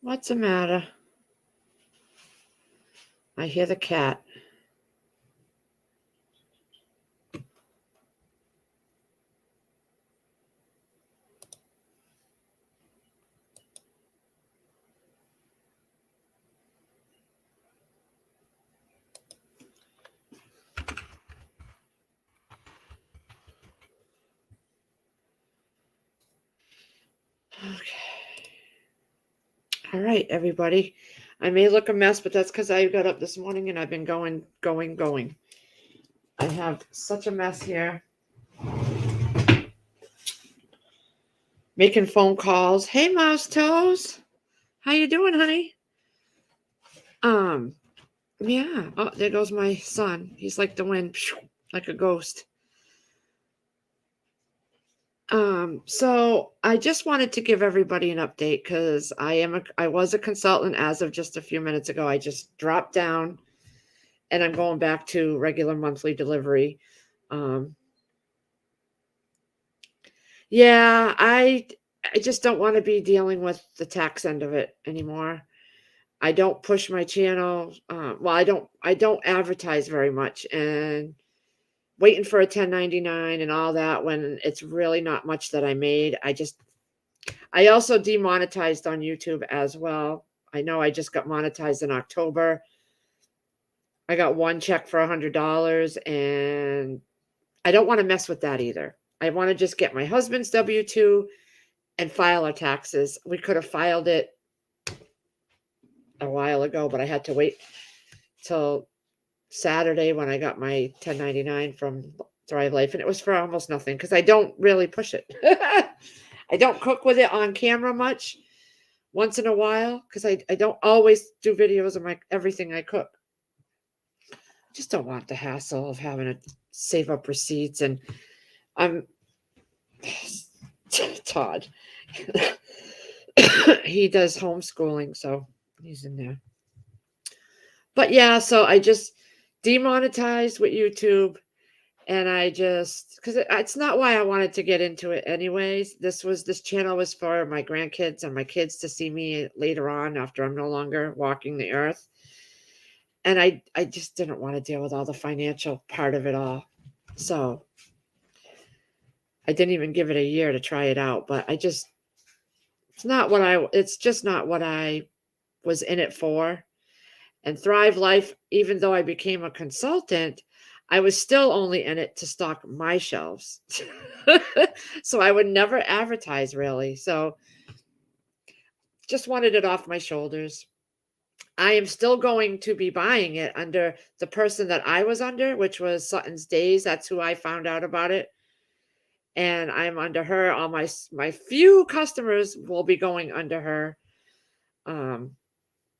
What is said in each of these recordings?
What's the matter? I hear the cat. Okay. All right, everybody. I may look a mess, but that's because I got up this morning and I've been going. I have such a mess here. Making phone calls. Hey, Mouse Toes. How you doing, honey? Um, yeah. Oh, there goes my son. He's like the wind, like a ghost. So I just wanted to give everybody an update because I was a consultant as of just a few minutes ago. I just dropped down and I'm going back to regular monthly delivery. Um, yeah, I just don't want to be dealing with the tax end of it anymore. I don't push my channel. Well, I don't advertise very much, and waiting for a 1099 and all that when it's really not much that I made. I also demonetized on YouTube as well. I know I just got monetized in October. I got one check for $100, and I don't want to mess with that either. I want to just get my husband's W-2 and file our taxes. We could have filed it a while ago, but I had to wait till Saturday when I got my 1099 from Thrive Life, and it was for almost nothing because I don't really push it. I don't cook with it on camera much. Once in a while because I don't always do videos of my everything I cook. I just don't want the hassle of having to save up receipts and I'm Todd. He does homeschooling, so he's in there. But yeah, so I just demonetized with YouTube and I just because it's not why I wanted to get into it anyways. This channel was for my grandkids and my kids to see me later on after I'm no longer walking the earth. And I just didn't want to deal with all the financial part of it all. So I didn't even give it a year to try it out, but it's just not what I was in it for. And Thrive Life, even though I became a consultant, I was still only in it to stock my shelves. So I would never advertise really. So just wanted it off my shoulders. I am still going to be buying it under the person that I was under, which was Sutton's Days. That's who I found out about it. And I'm under her. All my few customers will be going under her. Um,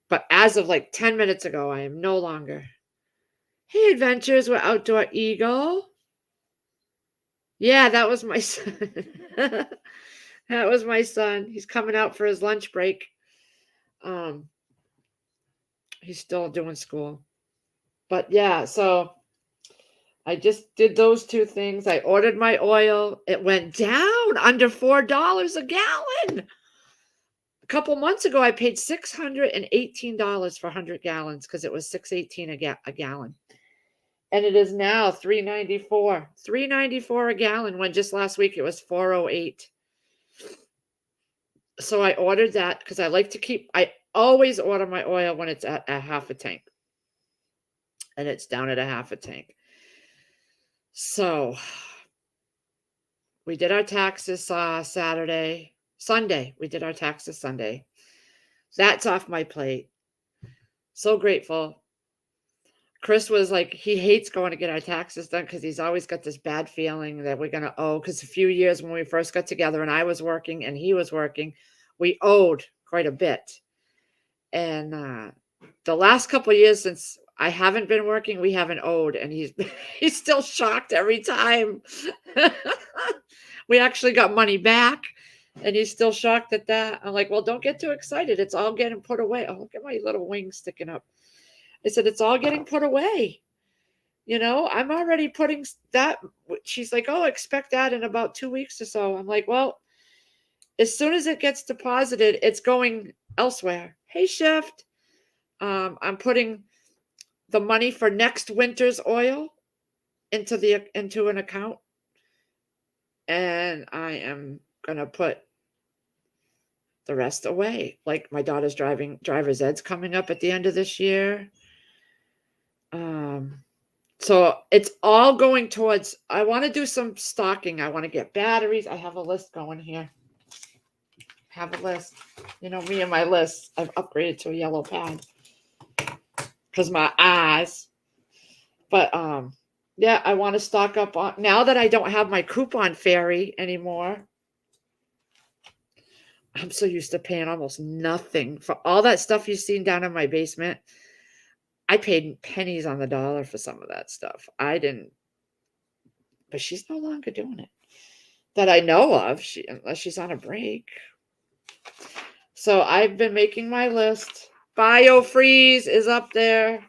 but as of like 10 minutes ago, I am no longer. Hey, Adventures with Outdoor Eagle. Yeah, that was my son. That was my son. He's coming out for his lunch break. Um, he's still doing school. But yeah, so I just did those two things. I ordered my oil. It went down under $4 a gallon. A couple months ago, I paid $618 for 100 gallons because it was $6.18 a gallon. And it is now $3.94. $3.94 a gallon when just last week it was $4.08. So I ordered that because I always order my oil when it's at a half a tank. And it's down at a half a tank. So we did our taxes Sunday. We did our taxes Sunday. That's off my plate. So grateful. Chris was like, he hates going to get our taxes done because he's always got this bad feeling that we're going to owe. Because a few years when we first got together and I was working and he was working, we owed quite a bit. And the last couple of years since I haven't been working, we haven't owed. And he's still shocked every time. We actually got money back. And he's still shocked at that. I'm like, well, don't get too excited. It's all getting put away. Oh, look at my little wings sticking up. I said, it's all getting put away. I'm already putting that. She's like, oh, expect that in about 2 weeks or so. I'm like, well, as soon as it gets deposited, it's going elsewhere. Hey, Shift. I'm putting the money for next winter's oil into an account, and I am gonna put the rest away. Like my daughter's driver's ed's coming up at the end of this year. So it's all going towards, I want to do some stocking. I want to get batteries. I have a list going here. Have a list. You know, me and my list. I've upgraded to a yellow pad because my eyes. But yeah, I want to stock up on, now that I don't have my coupon fairy anymore. I'm so used to paying almost nothing for all that stuff you've seen down in my basement. I paid pennies on the dollar for some of that stuff. I didn't, but she's no longer doing it that I know of. Unless she's on a break. So I've been making my list. BioFreeze is up there.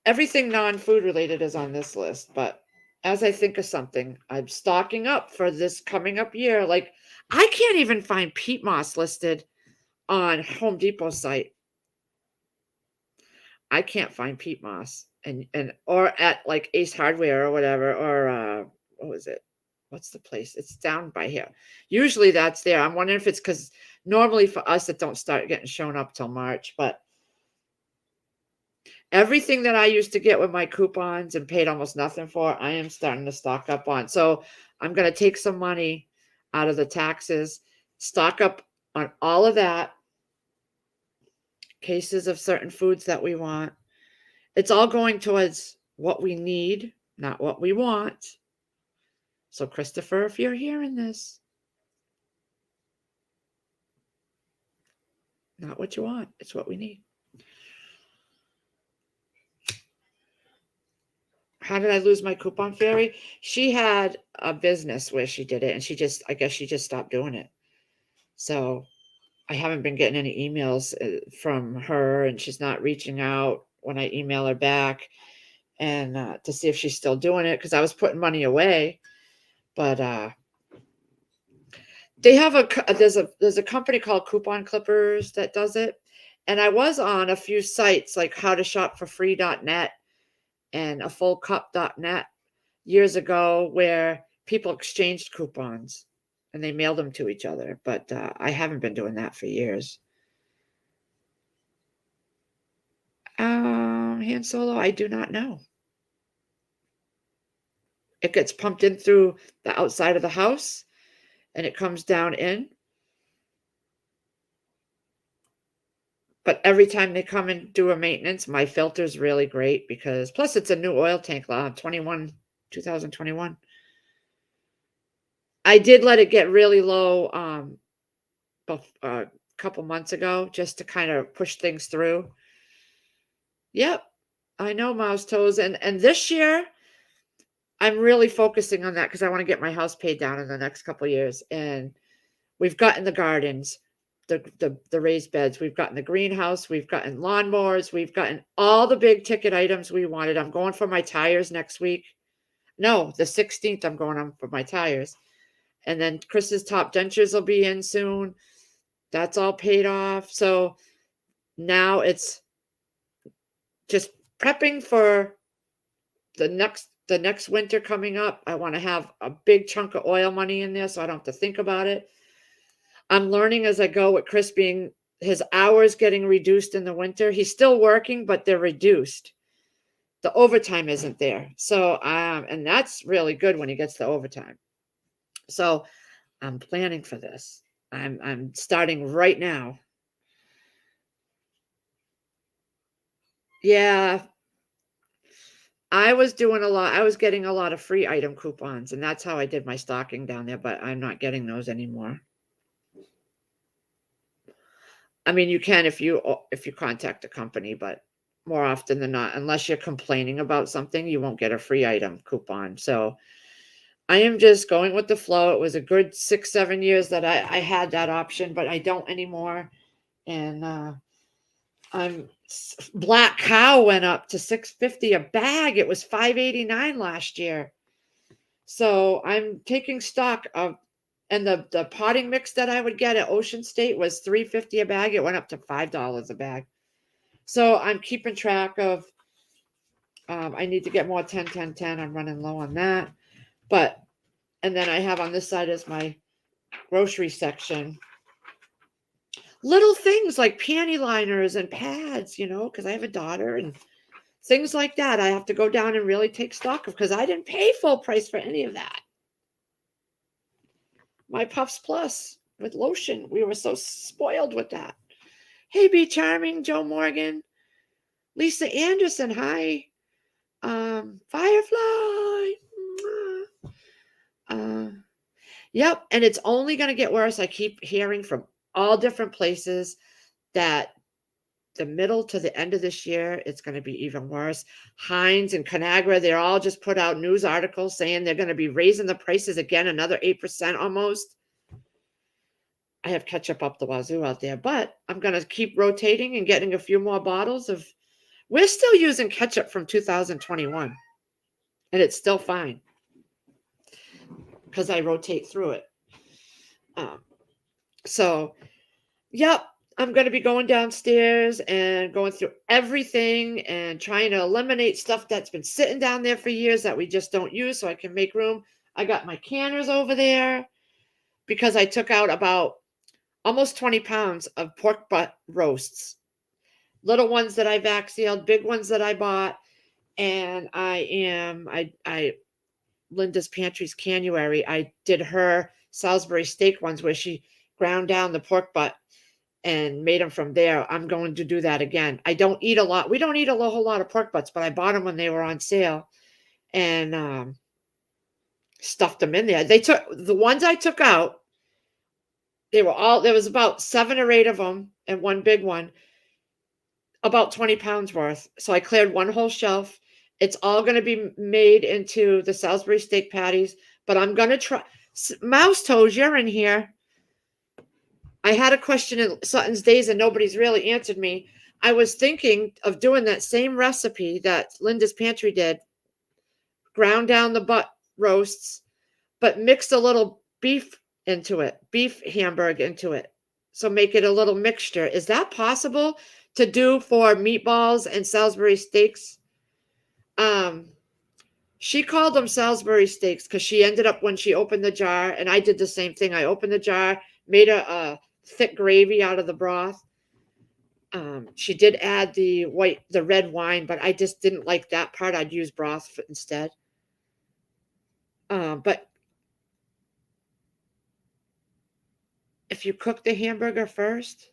Everything non-food related is on this list, but as I think of something, I'm stocking up for this coming up year. Like I can't even find peat moss listed on Home Depot site. I can't find peat moss and or at like Ace Hardware or whatever, or what was it? What's the place? It's down by here. Usually that's there. I'm wondering if it's because normally for us it don't start getting shown up till March, but everything that I used to get with my coupons and paid almost nothing for, I am starting to stock up on. So I'm going to take some money out of the taxes, stock up on all of that, cases of certain foods that we want. It's all going towards what we need, not what we want. So, Christopher, if you're hearing this, not what you want, it's what we need. How did I lose my coupon fairy? She had a business where she did it, and I guess she just stopped doing it. So I haven't been getting any emails from her, and she's not reaching out when I email her back and to see if she's still doing it, because I was putting money away. But they have there's a company called Coupon Clippers that does it, and I was on a few sites like howtoshopforfree.net and a fullcup.net years ago where people exchanged coupons and they mailed them to each other. But I haven't been doing that for years. Han Solo, I do not know. It gets pumped in through the outside of the house and it comes down in. But every time they come and do a maintenance, my filter's really great because plus it's a new oil tank law, 2021. I did let it get really low a couple months ago just to kind of push things through. Yep, I know, Mouse Toes. And this year, I'm really focusing on that because I want to get my house paid down in the next couple of years. And we've gotten the gardens, the raised beds. We've gotten the greenhouse. We've gotten lawnmowers. We've gotten all the big ticket items we wanted. I'm going for my tires next week. No, the 16th, I'm going on for my tires. And then Chris's top dentures will be in soon. That's all paid off. So now it's just prepping for the next winter coming up. I want to have a big chunk of oil money in there so I don't have to think about it. I'm learning as I go with Chris being his hours getting reduced in the winter. He's still working, but they're reduced. The overtime isn't there. So, and that's really good when he gets the overtime. So I'm planning for this. I'm starting right now. Yeah. I was doing a lot. I was getting a lot of free item coupons, and that's how I did my stocking down there, but I'm not getting those anymore. I mean, you can if you contact a company, but more often than not, unless you're complaining about something, you won't get a free item coupon. So I am just going with the flow. It was a good 6-7 years that I had that option, but I don't anymore. And Black Cow went up to $6.50 a bag. It was $5.89 last year. So I'm taking stock of And the potting mix that I would get at Ocean State was $3.50 a bag. It went up to $5 a bag. So I'm keeping track of. I need to get more 10, 10, 10. I'm running low on that. But and then I have on this side is my grocery section. Little things like panty liners and pads, because I have a daughter and things like that. I have to go down and really take stock of because I didn't pay full price for any of that. My Puffs Plus with lotion. We were so spoiled with that. Hey, Be Charming, Joe Morgan, Lisa Anderson. Hi. Firefly. Yep. And it's only going to get worse. I keep hearing from all different places that the middle to the end of this year, it's going to be even worse. Heinz and Conagra, they're all just put out news articles saying they're going to be raising the prices again, another 8% almost. I have ketchup up the wazoo out there, but I'm going to keep rotating and getting a few more bottles of. We're still using ketchup from 2021, and it's still fine because I rotate through it. So, yep, I'm going to be going downstairs and going through everything and trying to eliminate stuff that's been sitting down there for years that we just don't use so I can make room. I got my canners over there because I took out about almost 20 pounds of pork butt roasts. Little ones that I vac sealed, big ones that I bought. And Linda's Pantry's Canuary, I did her Salisbury steak ones where she ground down the pork butt and made them from there. I'm going to do that again. I don't eat a lot. We don't eat a whole lot of pork butts, but I bought them when they were on sale and stuffed them in there. They took the ones I took out. There was about 7 or 8 of them and one big one, about 20 pounds worth. So I cleared one whole shelf. It's all going to be made into the Salisbury steak patties, but I'm going to try. Mouse Toes, you're in here. I had a question in Sutton's Days and nobody's really answered me. I was thinking of doing that same recipe that Linda's Pantry did, ground down the butt roasts, but mixed a little beef into it, beef Hamburg into it. So make it a little mixture. Is that possible to do for meatballs and Salisbury steaks? She called them Salisbury steaks because she ended up when she opened the jar, and I did the same thing. I opened the jar, made a thick gravy out of the broth. She did add the red wine, but I just didn't like that part. I'd use broth instead. But if you cook the hamburger first.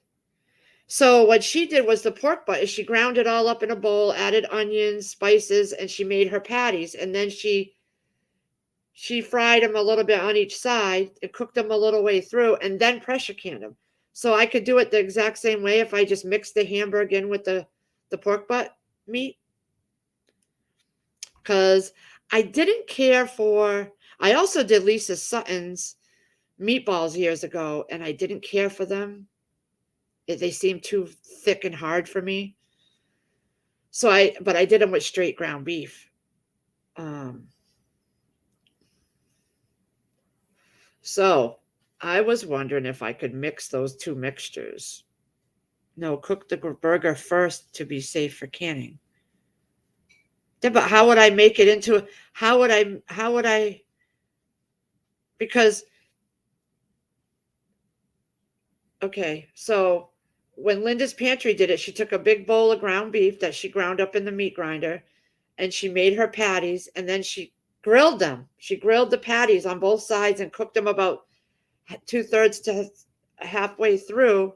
So what she did was the pork butt is she ground it all up in a bowl, added onions, spices, and she made her patties. And then she fried them a little bit on each side and cooked them a little way through and then pressure canned them. So I could do it the exact same way if I just mixed the hamburger in with the pork butt meat. Because I didn't care for, I also did Lisa Sutton's meatballs years ago, and I didn't care for them. They seemed too thick and hard for me. But I did them with straight ground beef. So I was wondering if I could mix those two mixtures. No, cook the burger first to be safe for canning. Yeah, but how would I make it into, how would I, because, okay, so when Linda's Pantry did it, she took a big bowl of ground beef that she ground up in the meat grinder and she made her patties and then she grilled them. She grilled the patties on both sides and cooked them about 2/3 to halfway through.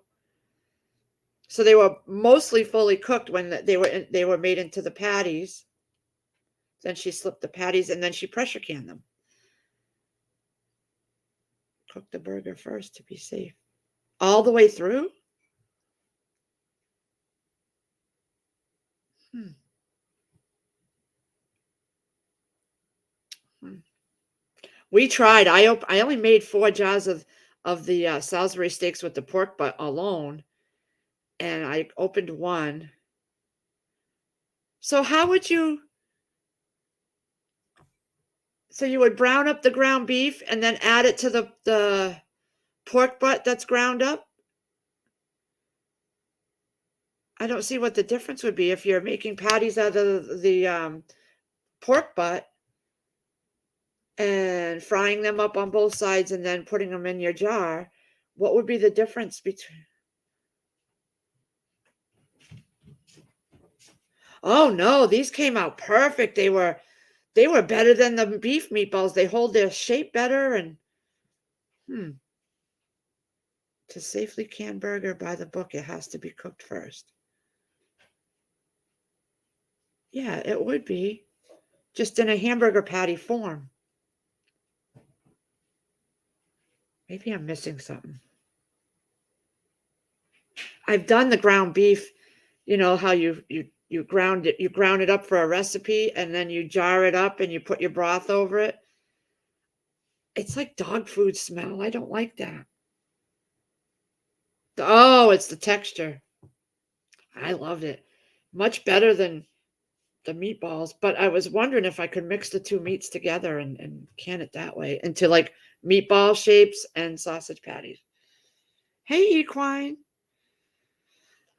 So they were mostly fully cooked when they were made into the patties. Then she slipped the patties and then she pressure canned them. Cook the burger first to be safe. All the way through? We tried. I only made 4 jars of the Salisbury steaks with the pork butt alone, and I opened one. So how would you? So you would brown up the ground beef and then add it to the pork butt that's ground up? I don't see what the difference would be if you're making patties out of the pork butt and frying them up on both sides and then putting them in your jar. What would be the difference between? Oh no, these came out perfect. They were better than the beef meatballs. They hold their shape better and hmm. To safely can burger by the book, it has to be cooked first. Yeah, it would be. Just in a hamburger patty form. Maybe I'm missing something. I've done the ground beef, you know how you ground it up for a recipe and then you jar it up and you put your broth over it. It's like dog food smell. I don't like that. Oh, it's the texture. I loved it. Much better than the meatballs, but I was wondering if I could mix the two meats together and can it that way into like meatball shapes and sausage patties. Hey, equine.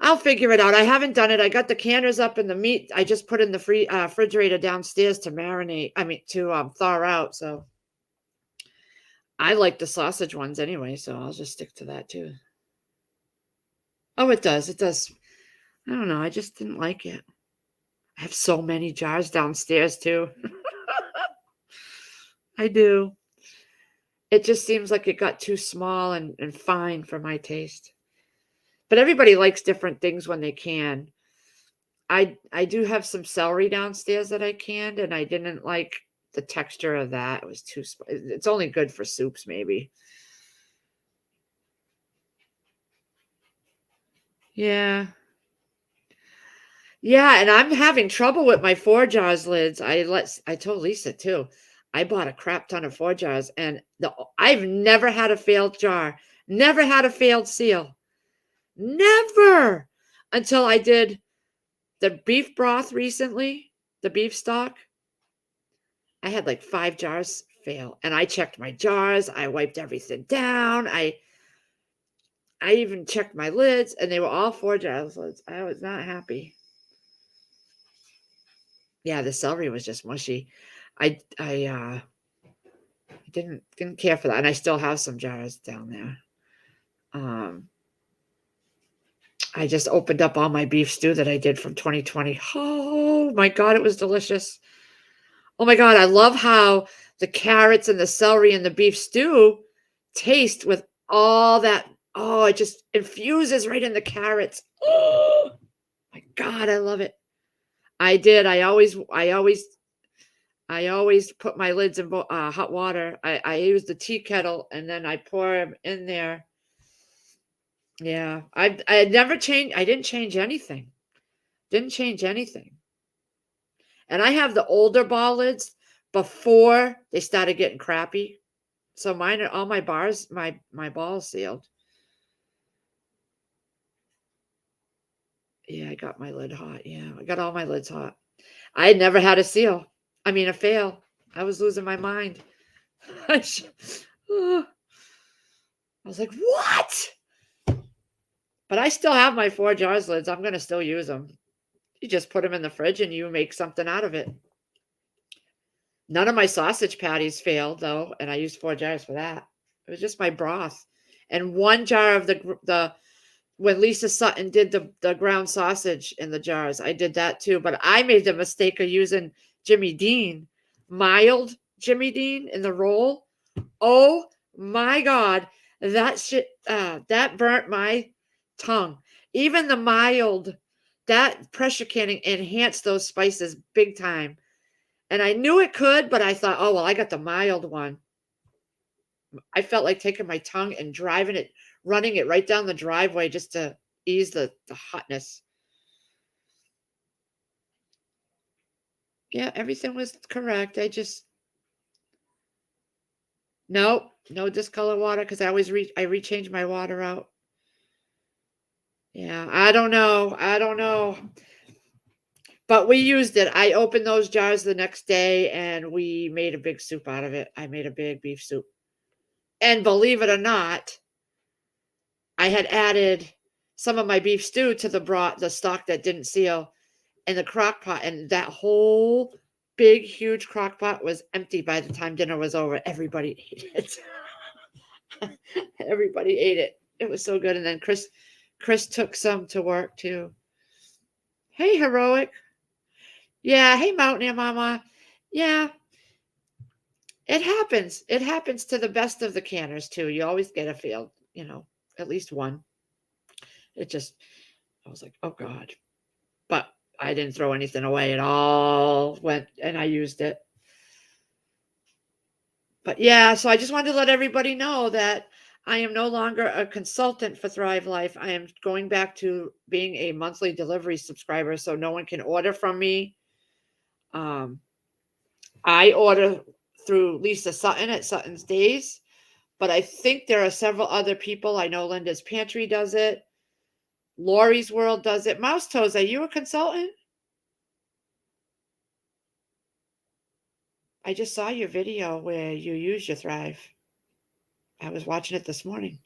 I'll figure it out. I haven't done it. I got the canners up and the meat I just put in the refrigerator downstairs to marinate. I mean to thaw out. So I like the sausage ones anyway, so I'll just stick to that too. Oh, it does. It does. I don't know. I just didn't like it. I have so many jars downstairs too. I do. It just seems like it got too small and fine for my taste. But everybody likes different things when they can. I do have some celery downstairs that I canned, and I didn't like the texture of that. It was too it's only good for soups maybe. Yeah. Yeah, and I'm having trouble with my 4 jars lids. I told Lisa too. I bought a crap ton of 4 jars and I've never had a failed jar. Never had a failed seal. Never until I did the beef broth recently, the beef stock. I had like 5 jars fail and I checked my jars. I wiped everything down. I even checked my lids and they were all 4 jars lids. I was not happy. Yeah, the celery was just mushy. I didn't care for that, and I still have some jars down there. Um, I just opened up all my beef stew that I did from 2020. Oh my god, it was delicious. Oh my god, I love how the carrots and the celery and the beef stew taste with all that. Oh, it just infuses right in the carrots. Oh my god, I love it. I did. I always put my lids in hot water. I use the tea kettle and then I pour them in there. Yeah, I had never changed. I didn't change anything. Didn't change anything. And I have the older ball lids before they started getting crappy. So mine are all my bars, my balls sealed. Yeah, I got my lid hot. Yeah, I got all my lids hot. I had never had a seal. I mean, a fail. I was losing my mind. I was like, what? But I still have my 4 jars lids. I'm gonna still use them. You just put them in the fridge and you make something out of it. None of my sausage patties failed though, and I used 4 jars for that. It was just my broth and 1 jar of the when Lisa Sutton did the ground sausage in the jars. I did that too, but I made the mistake of using Jimmy Dean, mild Jimmy Dean in the roll. Oh my god, that shit that burnt my tongue. Even the mild, that pressure canning enhanced those spices big time. And I knew it could, but I thought, oh well, I got the mild one. I felt like taking my tongue and driving it, running it right down the driveway just to ease the hotness. Yeah, everything was correct. I just no discolor water because I rechange my water out. Yeah, I don't know. I don't know. But we used it. I opened those jars the next day and we made a big soup out of it. I made a big beef soup. And believe it or not, I had added some of my beef stew to the broth, the stock that didn't seal, in the crock pot, and that whole big, huge crock pot was empty by the time dinner was over. Everybody ate it. Everybody ate it. It was so good. And then Chris took some to work too. Hey, Heroic. Yeah. Hey, Mountaineer Mama. Yeah. It happens. It happens to the best of the canners too. You always get a failed, at least one. It just, I was like, oh God. But I didn't throw anything away at all. Went and I used it. But yeah, so I just wanted to let everybody know that I am no longer a consultant for Thrive Life. I am going back to being a monthly delivery subscriber, so no one can order from me. I order through Lisa Sutton at Sutton's Days, but I think there are several other people. I know Linda's Pantry does it. Lori's World does it. Mouse Toes, are you a consultant? I just saw your video where you use your Thrive. I was watching it this morning.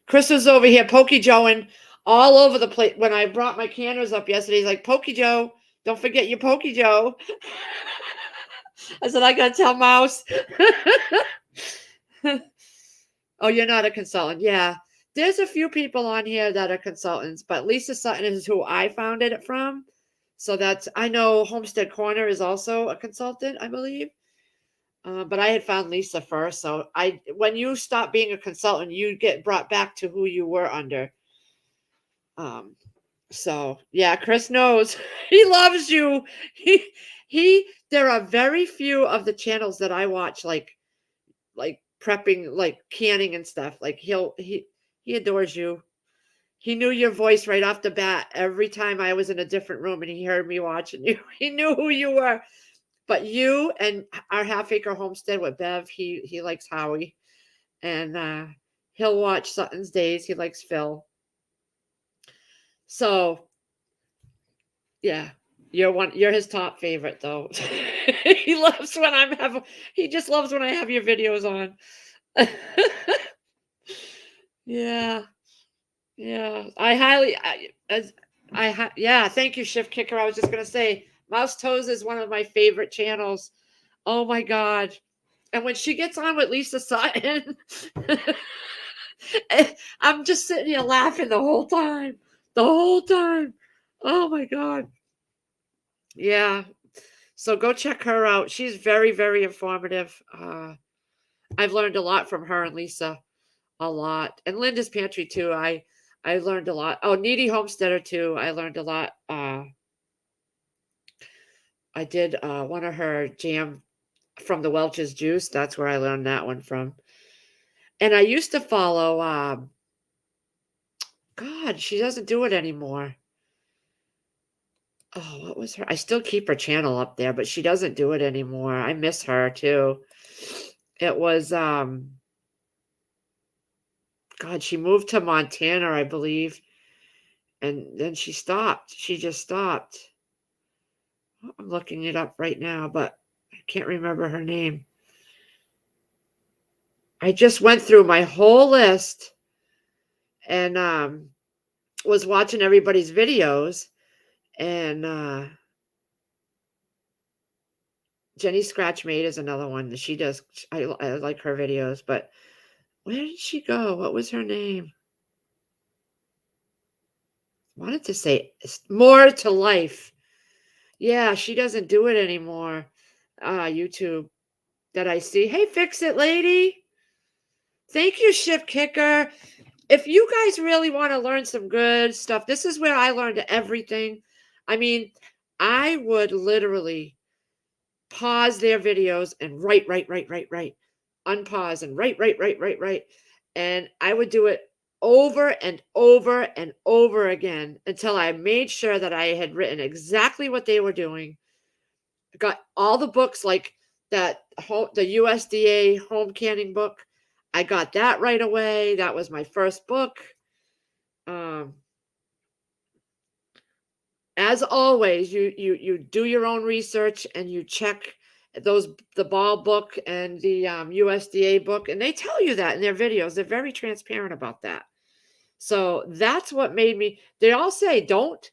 Chris was over here Pokey Joeing all over the place. When I brought my canners up yesterday, he's like, Pokey Joe, don't forget your Pokey Joe. I said, I got to tell Mouse. Oh, you're not a consultant. Yeah. There's a few people on here that are consultants, but Lisa Sutton is who I founded it from. So I know Homestead Corner is also a consultant, I believe. But I had found Lisa first. So when you stop being a consultant, you get brought back to who you were under. So yeah, Chris knows. He loves you. There are very few of the channels that I watch, like prepping, like canning and stuff. Like he adores you. He knew your voice right off the bat every time I was in a different room and he heard me watching you. He knew who you were. But you and our Half Acre Homestead with Bev, he likes Howie. And he'll watch Sutton's Days. He likes Phil. So yeah, you're his top favorite though. He loves when he just loves when I have your videos on. Yeah. Yeah, yeah, thank you, Shift Kicker. I was just gonna say, Mouse Toes is one of my favorite channels. Oh my God. And when she gets on with Lisa Sutton, I'm just sitting here laughing the whole time. The whole time. Oh my God. Yeah. So go check her out. She's very, very informative. I've learned a lot from her and Lisa. A lot. And Linda's Pantry too. I learned a lot. Oh, Needy Homesteader too. I learned a lot. I did one of her jam from the Welch's Juice. That's where I learned that one from. And I used to follow God, she doesn't do it anymore. Oh, what was her? I still keep her channel up there, but she doesn't do it anymore. I miss her too. It was God, she moved to Montana, I believe. And then she stopped. She just stopped. I'm looking it up right now, but I can't remember her name. I just went through my whole list and was watching everybody's videos. And Jenny Scratchmade is another one. She does. I like her videos, but where did she go? What was her name? I wanted to say More to Life. Yeah, she doesn't do it anymore. YouTube that I see. Hey, Fix It Lady. Thank you, Ship Kicker. If you guys really want to learn some good stuff, this is where I learned everything. I mean, I would literally pause their videos and write, unpause and write. And I would do it over and over and over again until I made sure that I had written exactly what they were doing. Got all the books, like the USDA home canning book. I got that right away. That was my first book. As always, you do your own research and you check those the ball book and the USDA book, and they tell you that in their videos. They're very transparent about that. So that's what made me. They all say don't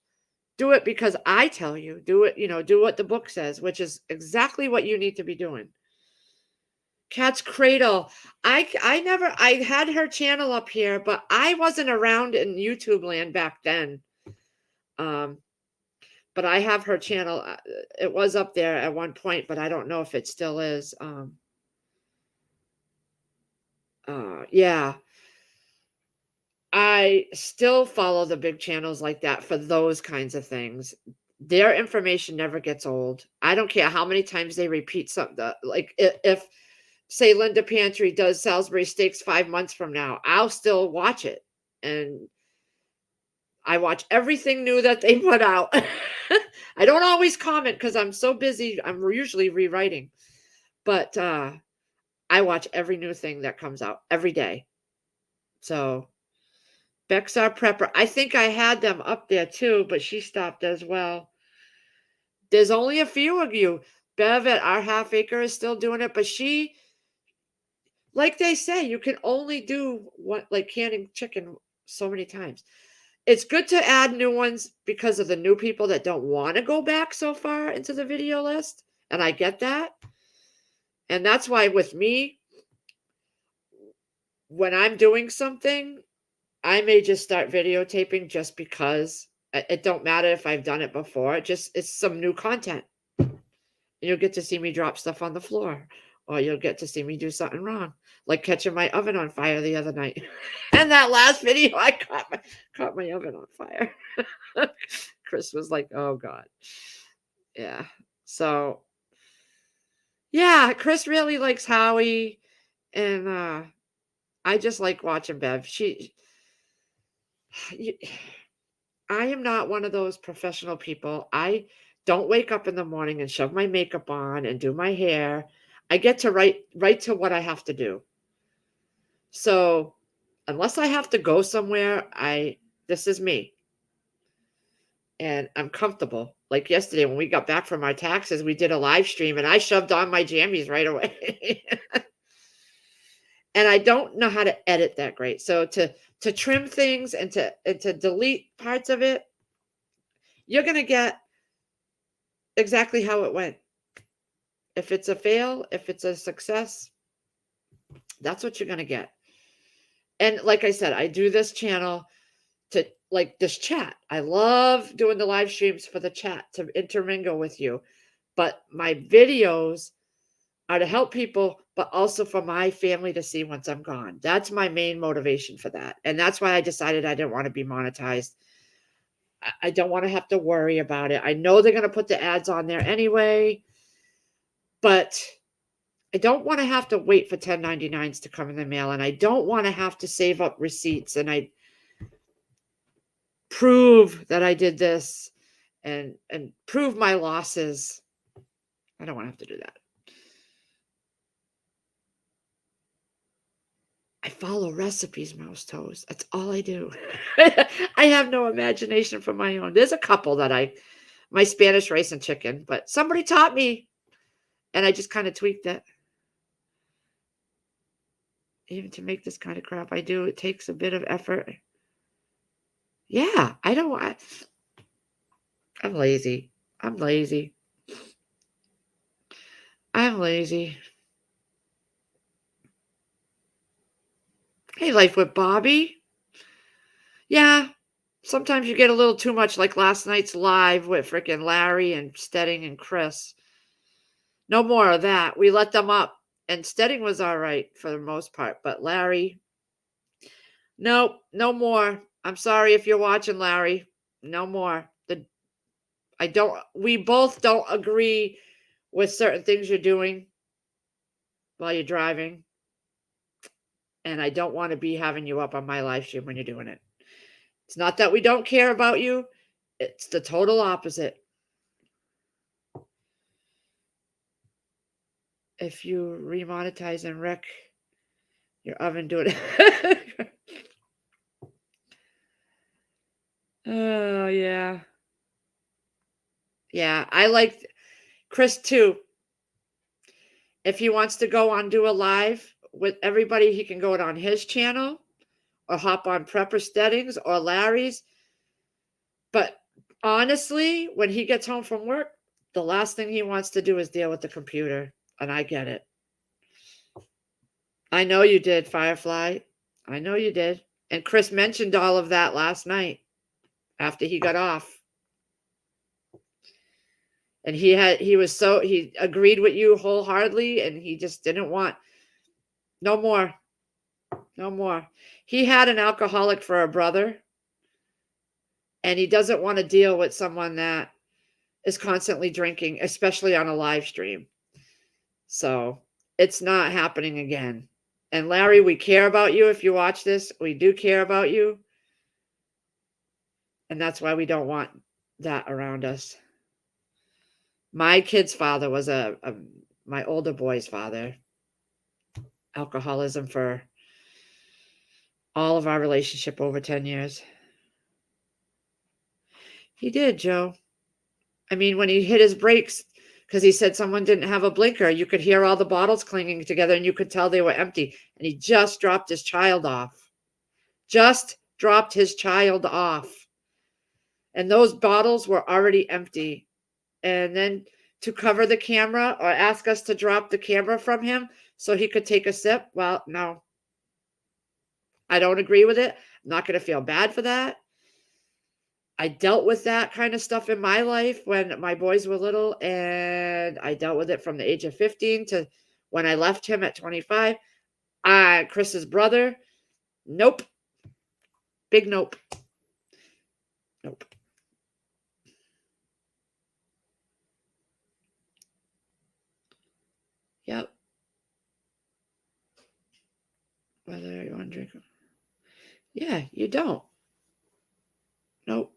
do it because I tell you. Do it, do what the book says, which is exactly what you need to be doing. Cat's Cradle. I had her channel up here, but I wasn't around in YouTube land back then. Um, but I have her channel. It was up there at one point, but I don't know if it still is. Yeah, I still follow the big channels like that for those kinds of things. Their information never gets old. I don't care how many times they repeat something. Like if say Linda Pantry does Salisbury steaks 5 months from now, I'll still watch it, and I watch everything new that they put out. I don't always comment because I'm so busy. I'm usually rewriting, but I watch every new thing that comes out every day. So Bexar Prepper, I think I had them up there too, but she stopped as well. There's only a few of you. Bev at Our Half Acre is still doing it, but she, like they say, you can only do what, like canning chicken so many times. It's good to add new ones because of the new people that don't want to go back so far into the video list. And I get that. And that's why with me, when I'm doing something, I may just start videotaping just because it don't matter if I've done it before. It's some new content. You'll get to see me drop stuff on the floor, or you'll get to see me do something wrong, like catching my oven on fire the other night. And that last video, I caught my oven on fire. Chris was like, "Oh God, yeah." So yeah, Chris really likes Howie, and I just like watching Bev. I am not one of those professional people. I don't wake up in the morning and shove my makeup on and do my hair. I get to right to what I have to do. So, unless I have to go somewhere, I this is me. And I'm comfortable. Like yesterday when we got back from our taxes, we did a live stream and I shoved on my jammies right away. And I don't know how to edit that great. So to trim things and to delete parts of it, you're going to get exactly how it went. If it's a fail, if it's a success, that's what you're going to get. And like I said, I do this channel to like this chat. I love doing the live streams for the chat to intermingle with you. But my videos are to help people, but also for my family to see once I'm gone. That's my main motivation for that. And that's why I decided I didn't want to be monetized. I don't want to have to worry about it. I know they're going to put the ads on there anyway, but I don't want to have to wait for 1099s to come in the mail, and I don't want to have to save up receipts and I prove that I did this and prove my losses. I don't want to have to do that. I follow recipes, mouse toes. That's all I do. I have no imagination for my own. There's a couple that my Spanish rice and chicken, but somebody taught me and I just kind of tweaked it. Even to make this kind of crap I do, it takes a bit of effort. Yeah, I don't want. I'm lazy. I'm lazy. I'm lazy. Hey, Life with Bobby. Yeah, sometimes you get a little too much, like last night's live with frickin' Larry and Stedding and Chris. No more of that. We let them up. And Stedding was all right for the most part, but Larry, nope, no more. I'm sorry if you're watching, Larry. No more. We both don't agree with certain things you're doing while you're driving. And I don't want to be having you up on my live stream when you're doing it. It's not that we don't care about you. It's the total opposite. If you remonetize and wreck your oven, do it. Oh, yeah. Yeah, I like Chris too. If he wants to go on do a live with everybody, he can go it on his channel or hop on Prepper Steadings or Larry's. But honestly, when he gets home from work, the last thing he wants to do is deal with the computer. And I get it. I know you did, Firefly. I know you did. And Chris mentioned all of that last night after he got off. And he agreed with you wholeheartedly, and he just didn't want no more. No more. He had an alcoholic for a brother, and he doesn't want to deal with someone that is constantly drinking, especially on a live stream. So it's not happening again. And Larry, we care about you. If you watch this, we do care about you. And that's why we don't want that around us. My kid's father was my older boy's father. Alcoholism for all of our relationship over 10 years. He did, Joe. I mean, when he hit his brakes, because he said someone didn't have a blinker, you could hear all the bottles clanging together and you could tell they were empty. And he just dropped his child off. Just dropped his child off. And those bottles were already empty. And then to cover the camera or ask us to drop the camera from him so he could take a sip, well, no. I don't agree with it. I'm not going to feel bad for that. I dealt with that kind of stuff in my life when my boys were little, and I dealt with it from the age of 15 to when I left him at 25. Chris's brother, nope. Big nope. Nope. Yep. Whether you want to drink. Yeah, you don't. Nope.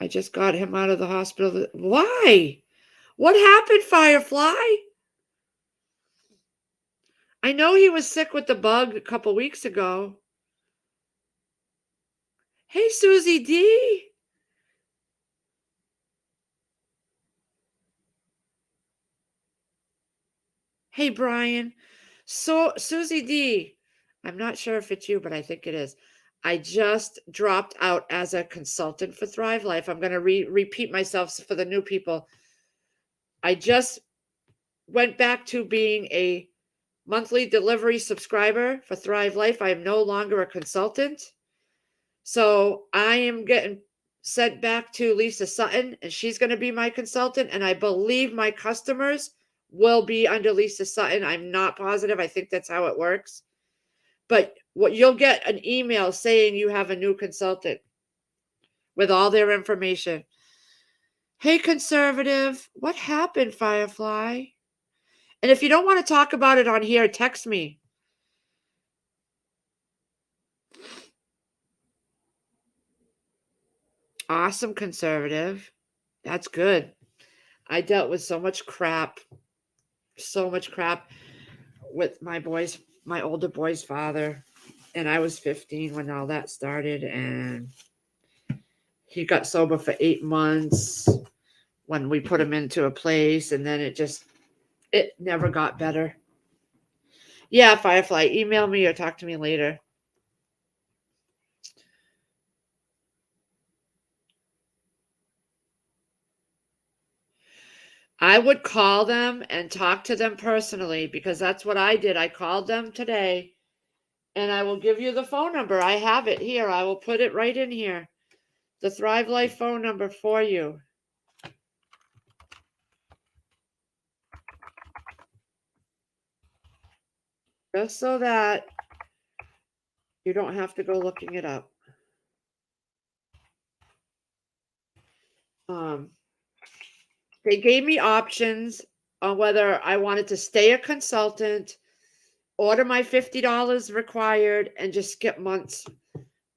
I just got him out of the hospital. Why? What happened, Firefly? I know he was sick with the bug a couple weeks ago. Hey, Susie D. Hey, Brian. So, Susie D, I'm not sure if it's you, but I think it is. I just dropped out as a consultant for Thrive Life. I'm going to repeat myself for the new people. I just went back to being a monthly delivery subscriber for Thrive Life. I am no longer a consultant. So I am getting sent back to Lisa Sutton, and she's going to be my consultant. And I believe my customers will be under Lisa Sutton. I'm not positive. I think that's how it works. But what you'll get an email saying you have a new consultant with all their information. Hey, conservative, what happened, Firefly? And if you don't want to talk about it on here, text me. Awesome, conservative. That's good. I dealt with so much crap with my older boy's father. And I was 15 when all that started. And he got sober for 8 months when we put him into a place. And then it never got better. Yeah, Firefly, email me or talk to me later. I would call them and talk to them personally because that's what I did. I called them today and I will give you the phone number. I have it here. I will put it right in here. The Thrive Life phone number for you. Just so that you don't have to go looking it up. They gave me options on whether I wanted to stay a consultant, order my $50 required, and just skip months.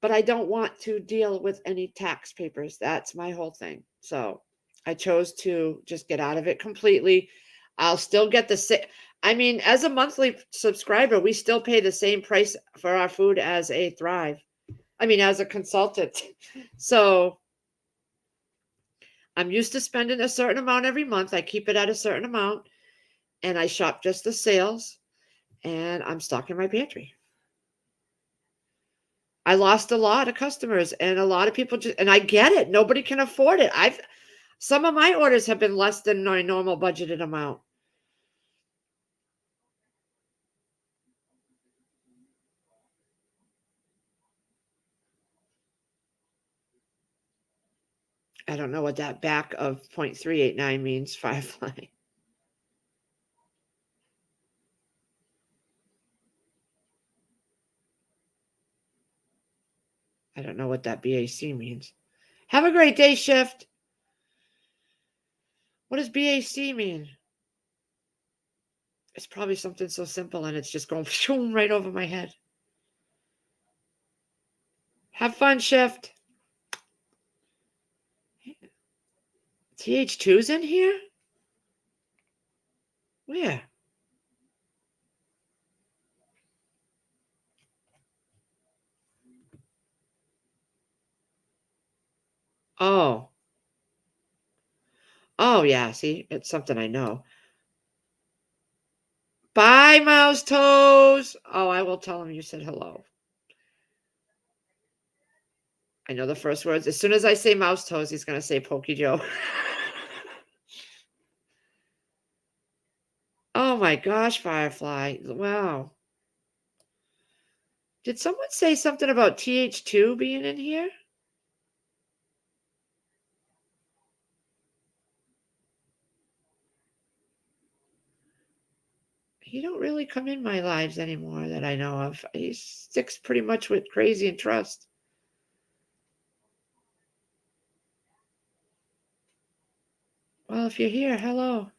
But I don't want to deal with any tax papers. That's my whole thing. So I chose to just get out of it completely. I'll still get the same. I mean, as a monthly subscriber, we still pay the same price for our food as a Thrive. I mean, as a consultant. So I'm used to spending a certain amount every month. I keep it at a certain amount and I shop just the sales and I'm stocking my pantry. I lost a lot of customers and a lot of people just, and I get it. Nobody can afford it. Some of my orders have been less than my normal budgeted amount. I don't know what that back of 0.389 means, Firefly. I don't know what that BAC means. Have a great day, Shift. What does BAC mean? It's probably something so simple and it's just going right over my head. Have fun, Shift. TH2's in here? Where? Oh. Oh, yeah. See, it's something I know. Bye, Mouse Toes. Oh, I will tell him you said hello. I know the first words. As soon as I say Mouse Toes, he's going to say Pokey Joe. Oh my gosh, Firefly. Wow. Did someone say something about TH2 being in here? He don't really come in my lives anymore that I know of. He sticks pretty much with Crazy and Trust. Well, if you're here, hello.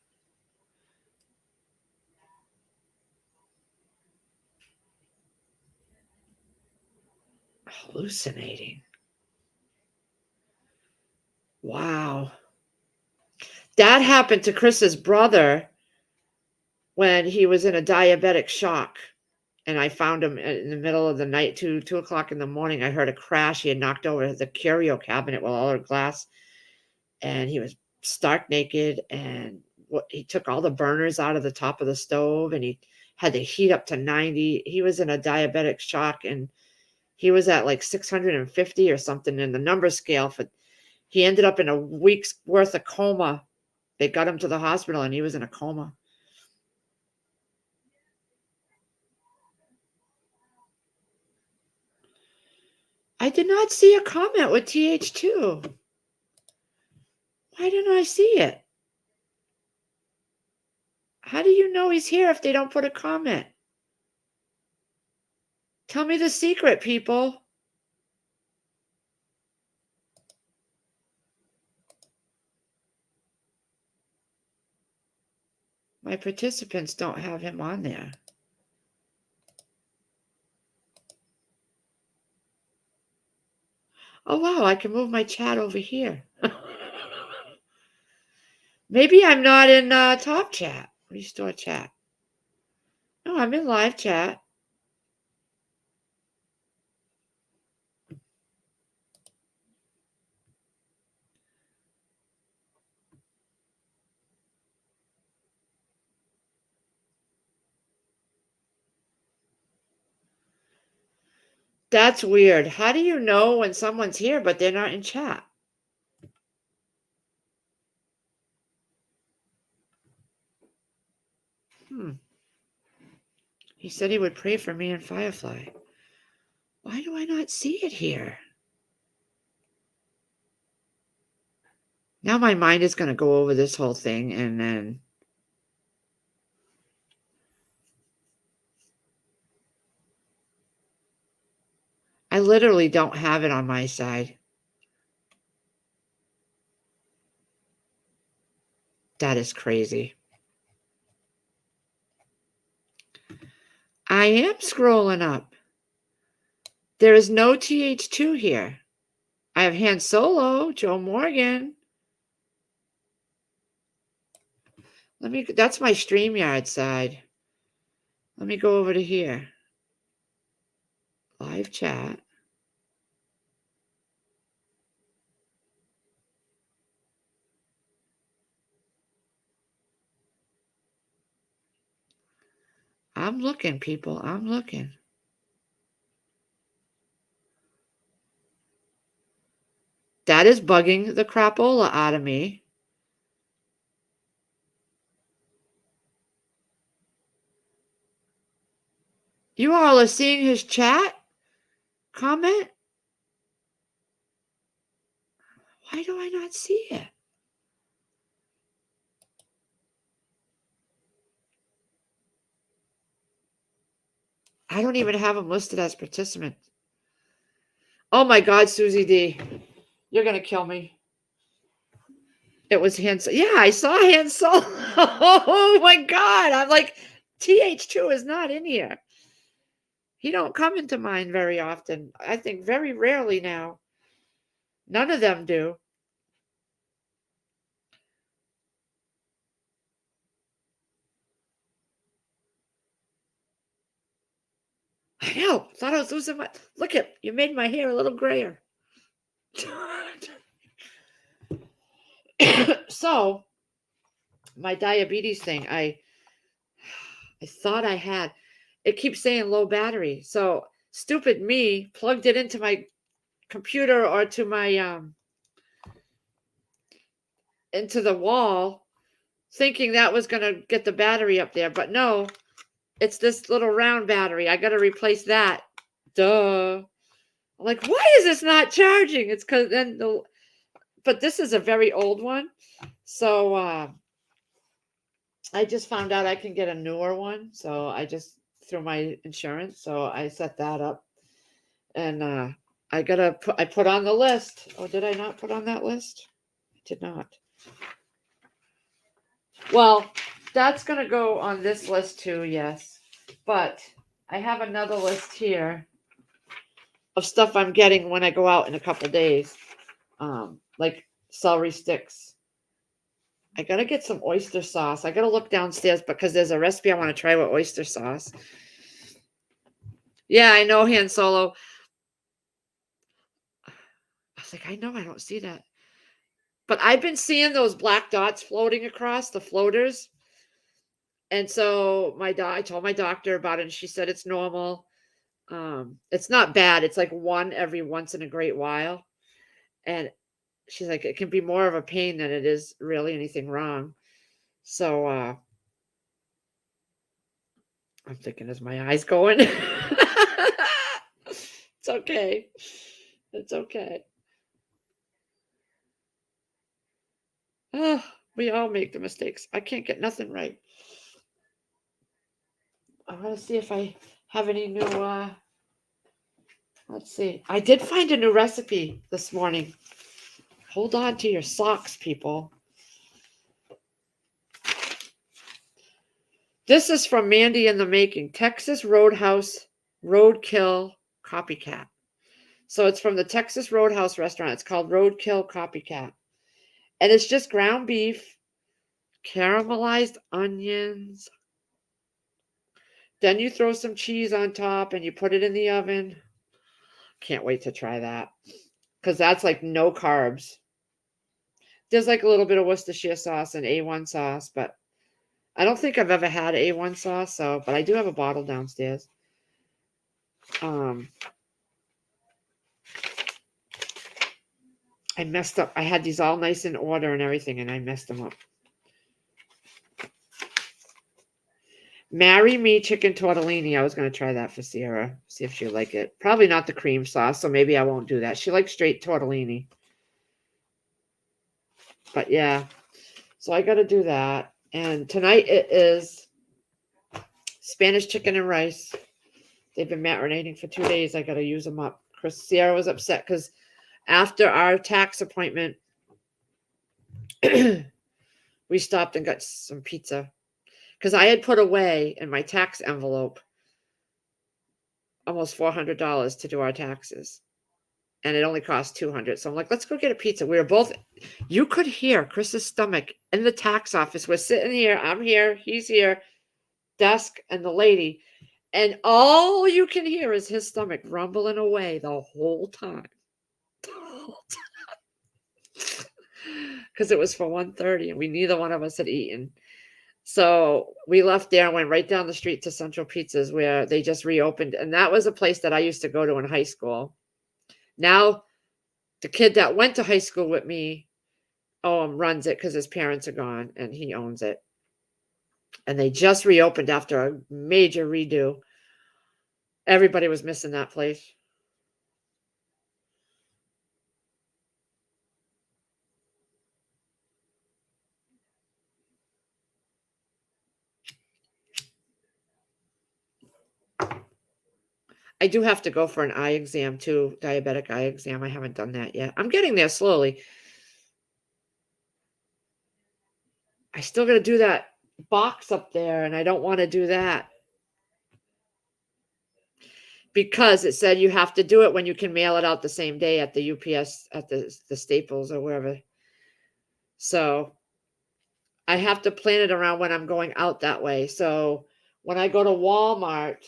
Hallucinating. Wow. That happened to Chris's brother when he was in a diabetic shock. And I found him in the middle of the night, 2 o'clock in the morning. I heard a crash. He had knocked over the curio cabinet with all the glass, and he was stark naked. And he took all the burners out of the top of the stove, and he had the heat up to 90. He was in a diabetic shock, and he was at like 650 or something in the number scale. He ended up in a week's worth of coma. They got him to the hospital, and he was in a coma. I did not see a comment with TH2. Why didn't I see it? How do you know he's here if they don't put a comment? Tell me the secret, people. My participants don't have him on there. Oh, wow, I can move my chat over here. Maybe I'm not in top chat. Restore chat. No, I'm in live chat. That's weird. How do you know when someone's here but they're not in chat? He said he would pray for me and Firefly. Why do I not see it here? Now my mind is going to go over this whole thing and then I literally don't have it on my side. That is crazy. I am scrolling up. There is no TH2 here. I have Han Solo, Joe Morgan. That's my StreamYard side. Let me go over to here. Live chat. I'm looking, people. I'm looking. That is bugging the crapola out of me. You all are seeing his chat comment? Why do I not see it? I don't even have him listed as participant. Oh my God, Susie D. You're going to kill me. It was Han Solo. Yeah, I saw Han Solo. Oh my God. I'm like, TH2 is not in here. He don't come into mind very often. I think very rarely now. None of them do. I know. Thought I was losing my. Look at you made my hair a little grayer. So, my diabetes thing, I thought I had. It keeps saying low battery. So, stupid me plugged it into my computer or to my into the wall, thinking that was going to get the battery up there, but no, it's this little round battery. I got to replace that. Duh. I'm like, why is this not charging? It's because then but this is a very old one. So I just found out I can get a newer one. So I just through my insurance. So I set that up. And I put on the list. Oh, did I not put on that list? I did not. Well, that's gonna go on this list too, yes. But I have another list here of stuff I'm getting when I go out in a couple days. Like celery sticks. I gotta get some oyster sauce. I gotta look downstairs because there's a recipe I want to try with oyster sauce. Yeah, I know Han Solo. I was like, I know I don't see that. But I've been seeing those black dots floating across the floaters. And so I told my doctor about it and she said it's normal. It's not bad. It's like one every once in a great while. And she's like, it can be more of a pain than it is really anything wrong. So I'm thinking, is my eyes going? It's okay. It's okay. Oh, we all make the mistakes. I can't get nothing right. I want to see if I have any new let's see. I did find a new recipe this morning. Hold on to your socks, people. This is from Mandy in the Making, Texas Roadhouse Roadkill Copycat. So it's from the Texas Roadhouse restaurant. It's called Roadkill Copycat. And it's just ground beef, caramelized onions. Then you throw some cheese on top and you put it in the oven. Can't wait to try that. Because that's like no carbs. There's like a little bit of Worcestershire sauce and A1 sauce, but I don't think I've ever had A1 sauce, but I do have a bottle downstairs. I messed up. I had these all nice in order and everything, and I messed them up. Marry Me chicken tortellini. I was going to try that for Sierra, see if she'll like it. Probably not the cream sauce, so maybe I won't do that. She likes straight tortellini. But yeah, so I got to do that. And tonight it is Spanish chicken and rice. They've been marinating for 2 days. I got to use them up. Sierra was upset because after our tax appointment, we stopped and got some pizza because I had put away in my tax envelope almost $400 to do our taxes, and it only cost $200. So I'm like, let's go get a pizza. We were both. You could hear Chris's stomach in the tax office. We're sitting here. I'm here. He's here. Desk and the lady, and all you can hear is his stomach rumbling away the whole time. Because it was for 1:30 and we neither one of us had eaten. So we left there and went right down the street to Central Pizzas where they just reopened. And that was a place that I used to go to in high school. Now, the kid that went to high school with me runs it because his parents are gone and he owns it. And they just reopened after a major redo. Everybody was missing that place. I do have to go for an eye exam too, diabetic eye exam. I haven't done that yet. I'm getting there slowly. I still got to do that box up there, and I don't want to do that because it said you have to do it when you can mail it out the same day at the UPS at the Staples or wherever. So I have to plan it around when I'm going out that way. So when I go to Walmart,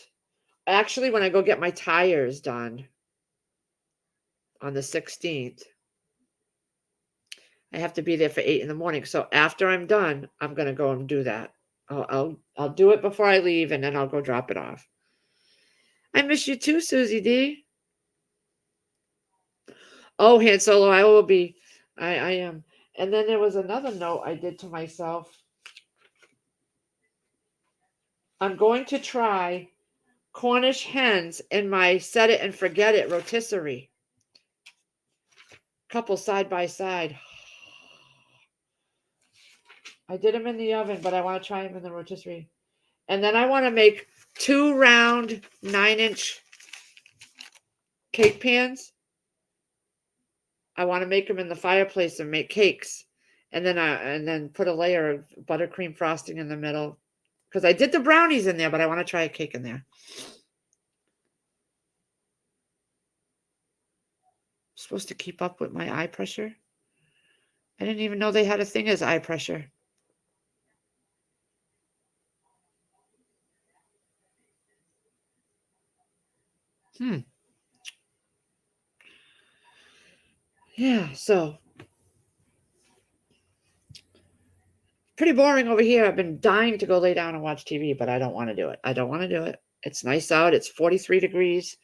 actually when I go get my tires done on the 16th, I have to be there for 8 in the morning. So after I'm done, I'm gonna go and do that. I'll do it before I leave, and then I'll go drop it off. I miss you too, Susie D. Oh, Han Solo, I will be. I am. And then there was another note I did to myself. I'm going to try Cornish hens in my set it and forget it rotisserie. Couple side by side. I did them in the oven, but I want to try them in the rotisserie. And then I want to make 2 round 9-inch cake pans. I want to make them in the fireplace and make cakes. And then put a layer of buttercream frosting in the middle. Because I did the brownies in there, but I want to try a cake in there. I'm supposed to keep up with my eye pressure. I didn't even know they had a thing as eye pressure. Yeah, so pretty boring over here. I've been dying to go lay down and watch TV, but I don't want to do it. I don't want to do it. It's nice out. It's 43 degrees.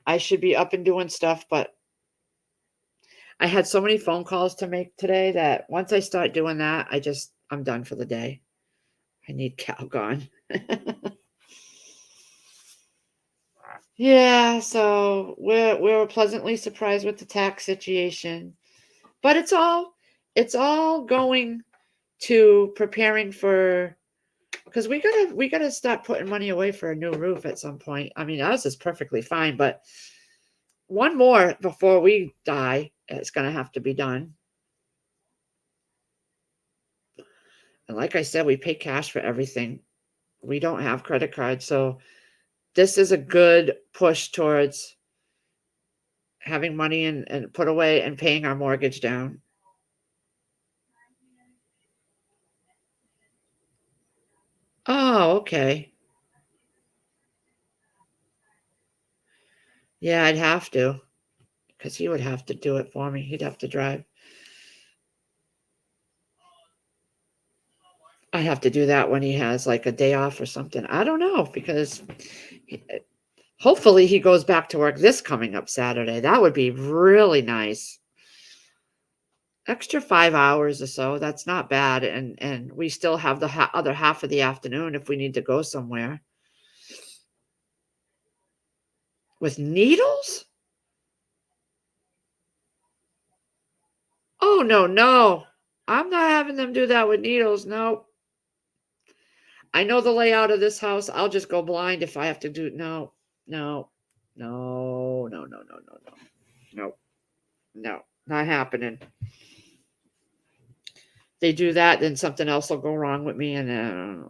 I should be up and doing stuff, but I had so many phone calls to make today that once I start doing that, I'm done for the day. I need Cal gone. Yeah, so we're pleasantly surprised with the tax situation. But it's all going to preparing for because we gotta start putting money away for a new roof at some point. I mean, ours is perfectly fine, but one more before we die, it's gonna have to be done. And like I said, we pay cash for everything. We don't have credit cards, so this is a good push towards having money and put away and paying our mortgage down. Oh, okay. Yeah, I'd have to, because he would have to do it for me. He'd have to drive. I have to do that when he has like a day off or something. I don't know because hopefully he goes back to work this coming up Saturday. That would be really nice. Extra 5 hours or so. That's not bad, and we still have the other half of the afternoon if we need to go somewhere. With needles? Oh no, no. I'm not having them do that with needles. No. I know the layout of this house. I'll just go blind if I have to do no, no, no, no, no, no, no, no, no, no, not happening. They do that, then something else will go wrong with me, and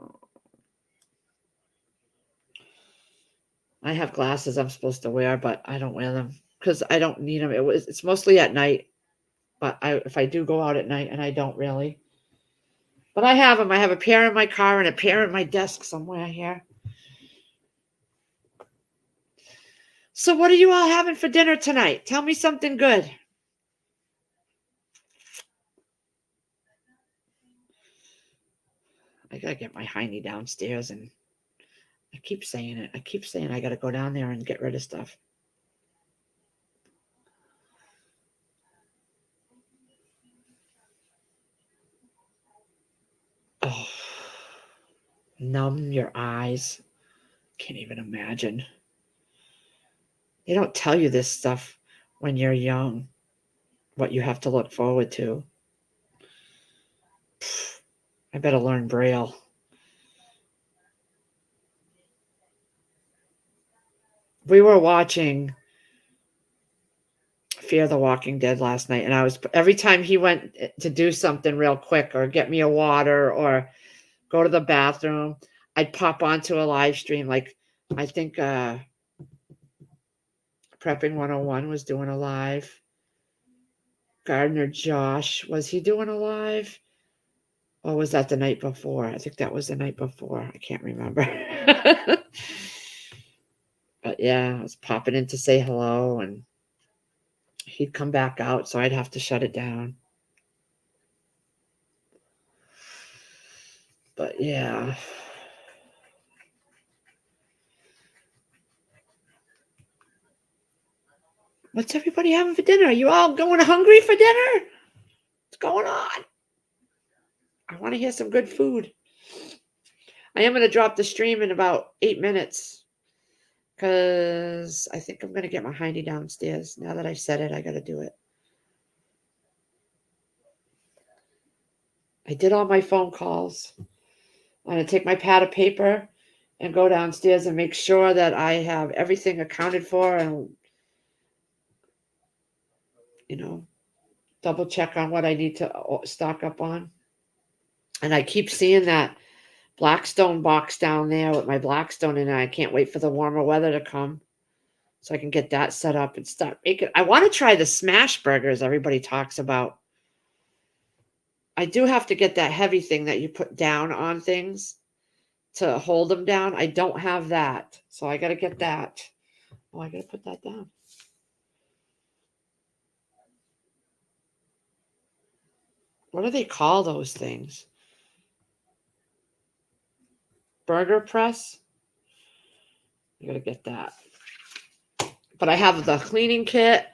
I have glasses I'm supposed to wear, but I don't wear them because I don't need them. It's mostly at night, but if I do go out at night, and I don't really, but I have them. I have a pair in my car and a pair at my desk somewhere here. So, what are you all having for dinner tonight? Tell me something good. I gotta get my hiney downstairs, and I keep saying it. I keep saying I got to go down there and get rid of stuff. Oh, numb your eyes. Can't even imagine. They don't tell you this stuff when you're young, what you have to look forward to. I better learn Braille. We were watching Fear the Walking Dead last night, and I was every time he went to do something real quick or get me a water or go to the bathroom, I'd pop onto a live stream. Like I think Prepping 101 was doing a live. Gardner Josh, was he doing a live? Or was that the night before? I think that was the night before. I can't remember. But yeah, I was popping in to say hello, and he'd come back out, so I'd have to shut it down. But yeah. What's everybody having for dinner? Are you all going hungry for dinner? What's going on? I want to hear some good food. I am going to drop the stream in about 8 minutes because I think I'm going to get my hiney downstairs. Now that I said it, I got to do it. I did all my phone calls. I'm going to take my pad of paper and go downstairs and make sure that I have everything accounted for and, double check on what I need to stock up on. And I keep seeing that Blackstone box down there with my Blackstone in it. I can't wait for the warmer weather to come so I can get that set up and start making. I want to try the smash burgers everybody talks about. I do have to get that heavy thing that you put down on things to hold them down. I don't have that, so I got to get that. Oh, I got to put that down. What do they call those things? Burger press? I got to get that. But I have the cleaning kit.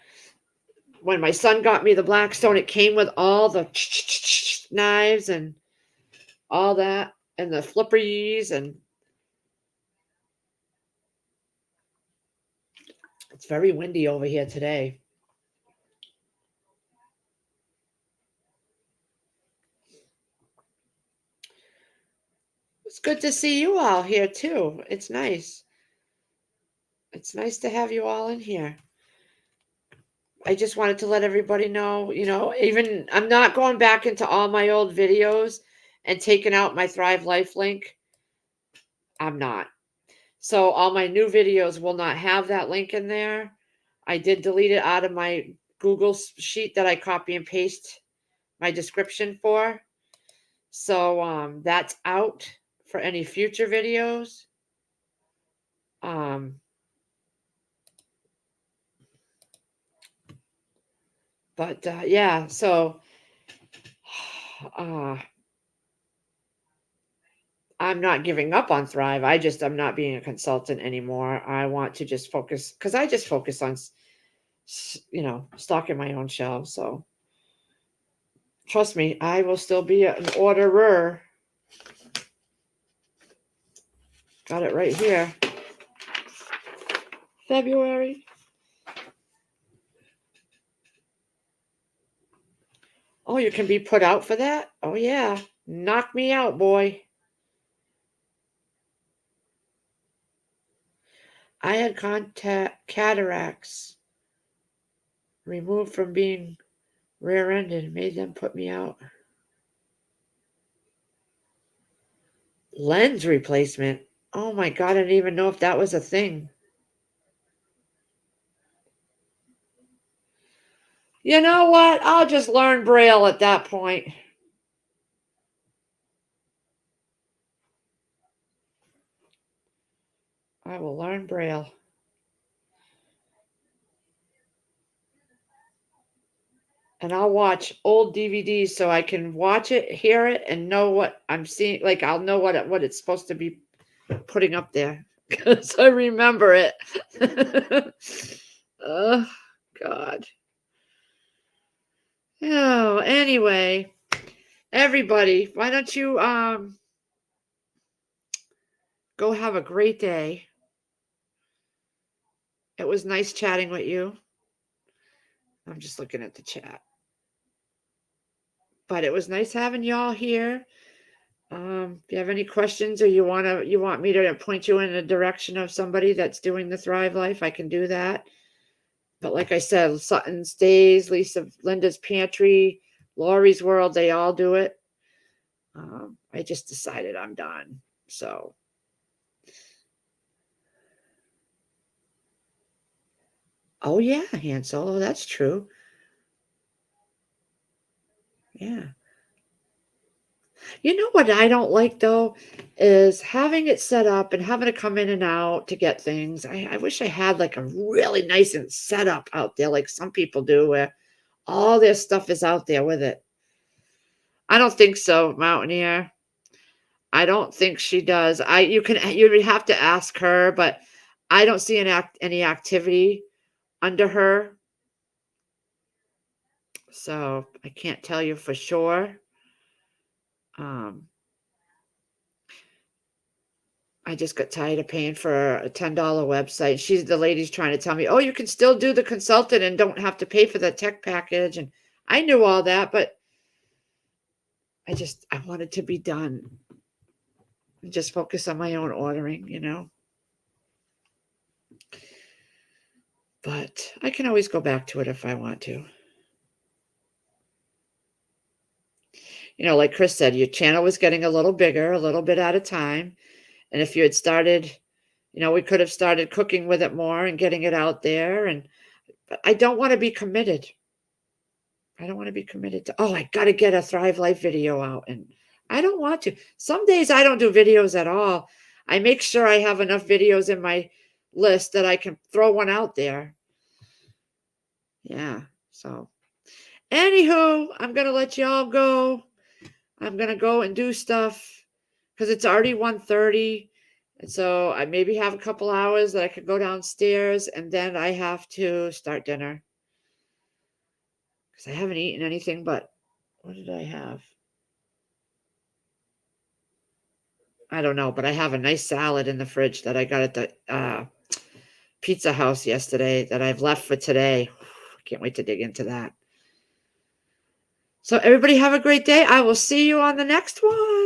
When my son got me the Blackstone, it came with all the knives and all that, and the flippies, and it's very windy over here today. It's good to see you all here too. It's nice. It's nice to have you all in here. I just wanted to let everybody know, even I'm not going back into all my old videos and taking out my Thrive Life link. I'm not. So all my new videos will not have that link in there. I did delete it out of my Google sheet that I copy and paste my description for. So that's out for any future videos. But yeah, so I'm not giving up on Thrive. I'm not being a consultant anymore. I want to just focus because I just focus on, stocking my own shelves. So trust me, I will still be an orderer. Got it right here. February. Oh, you can be put out for that? Oh, yeah. Knock me out, boy. I had cataracts removed from being rear-ended, made them put me out. Lens replacement. Oh my God, I didn't even know if that was a thing. You know what? I'll just learn Braille at that point. I will learn Braille. And I'll watch old DVDs so I can watch it, hear it, and know what I'm seeing. Like I'll know what it's supposed to be putting up there because I remember it. Oh God. Oh, anyway, everybody, why don't you go have a great day. It was nice chatting with you. I'm just looking at the chat. But it was nice having y'all here. If you have any questions or you want me to point you in the direction of somebody that's doing the Thrive Life, I can do that. But like I said, Sutton's Days, Linda's Pantry, Laurie's World, they all do it. I just decided I'm done. So oh yeah, Han Solo, that's true. Yeah. You know what I don't like though is having it set up and having to come in and out to get things. I wish I had like a really nice and setup out there, like some people do, where all their stuff is out there with it. I don't think so, Mountaineer. I don't think she does. You'd have to ask her, but I don't see any activity under her, so I can't tell you for sure. Um, I just got tired of paying for a $10 website. The lady's trying to tell me, oh, you can still do the consultant and don't have to pay for the tech package. And I knew all that, but I wanted to be done and just focus on my own ordering. But I can always go back to it if I want to. Like Chris said, your channel was getting a little bigger, a little bit at a time. And if you had started, we could have started cooking with it more and getting it out there. But I don't want to be committed. I don't want to be committed to, oh, I got to get a Thrive Life video out. And I don't want to. Some days I don't do videos at all. I make sure I have enough videos in my list that I can throw one out there. Yeah. So, anywho, I'm going to let y'all go. I'm going to go and do stuff because it's already 1:30. And so I maybe have a couple hours that I could go downstairs and then I have to start dinner. Because I haven't eaten anything but, what did I have? I don't know, but I have a nice salad in the fridge that I got at the Pizza House yesterday that I've left for today. Can't wait to dig into that. So everybody have a great day. I will see you on the next one.